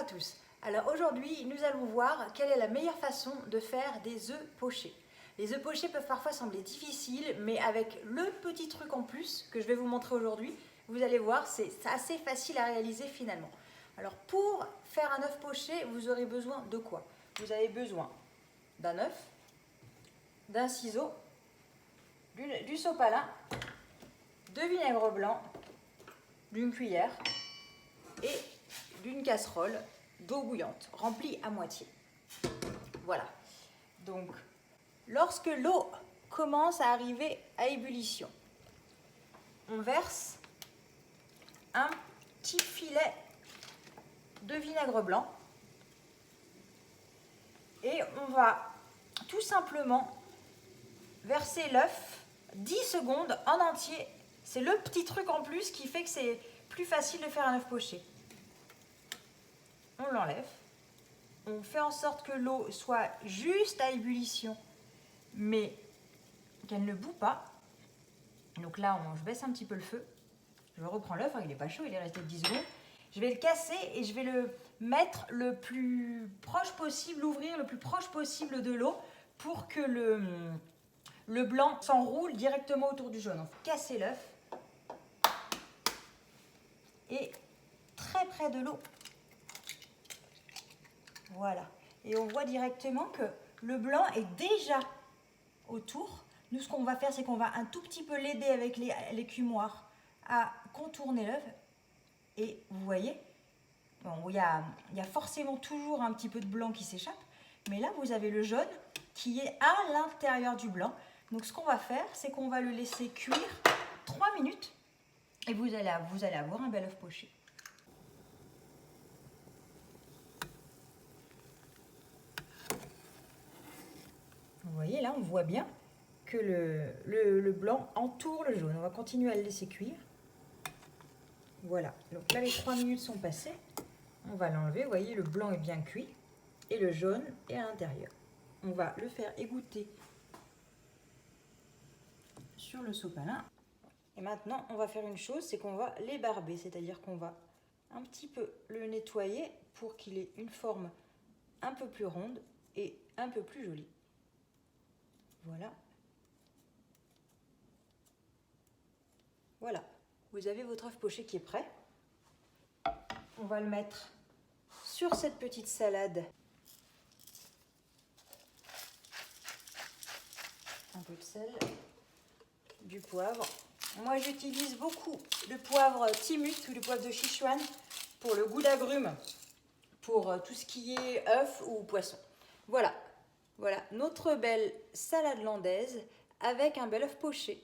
à tous. Alors aujourd'hui, nous allons voir quelle est la meilleure façon de faire des œufs pochés. Les œufs pochés peuvent parfois sembler difficiles, mais avec le petit truc en plus que je vais vous montrer aujourd'hui, vous allez voir, c'est assez facile à réaliser finalement. Alors pour faire un œuf poché, vous aurez besoin de quoi? Vous avez besoin d'un œuf, d'un ciseau, du sopalin, de vinaigre blanc, d'une cuillère et d'une casserole d'eau bouillante, remplie à moitié. Voilà. Donc, lorsque l'eau commence à arriver à ébullition, on verse un petit filet de vinaigre blanc et on va tout simplement verser l'œuf 10 secondes en entier. C'est le petit truc en plus qui fait que c'est plus facile de faire un œuf poché. On l'enlève. On fait en sorte que l'eau soit juste à ébullition, mais qu'elle ne bout pas. Donc là, je baisse un petit peu le feu. Je reprends l'œuf, il n'est pas chaud, il est resté 10 secondes. Je vais le casser et je vais le mettre le plus proche possible, l'ouvrir le plus proche possible de l'eau pour que le blanc s'enroule directement autour du jaune. On fait casser l'œuf et très près de l'eau. Voilà. Et on voit directement que le blanc est déjà autour. Nous, ce qu'on va faire, c'est qu'on va un tout petit peu l'aider avec l'écumoire à contourner l'œuf. Et vous voyez, bon, il y a forcément toujours un petit peu de blanc qui s'échappe. Mais là, vous avez le jaune qui est à l'intérieur du blanc. Donc, ce qu'on va faire, c'est qu'on va le laisser cuire 3 minutes. Et vous allez avoir un bel œuf poché. Vous voyez, là, on voit bien que le blanc entoure le jaune. On va continuer à le laisser cuire. Voilà. Donc là, les 3 minutes sont passées. On va l'enlever. Vous voyez, le blanc est bien cuit et le jaune est à l'intérieur. On va le faire égoutter sur le sopalin. Et maintenant, on va faire une chose, c'est qu'on va l'ébarber. C'est-à-dire qu'on va un petit peu le nettoyer pour qu'il ait une forme un peu plus ronde et un peu plus jolie. Voilà. Voilà. Vous avez votre œuf poché qui est prêt. On va le mettre sur cette petite salade. Un peu de sel, du poivre. Moi, j'utilise beaucoup le poivre Timut ou le poivre de Sichuan pour le goût d'agrumes, pour tout ce qui est œuf ou poisson. Voilà, voilà notre belle salade landaise avec un bel œuf poché.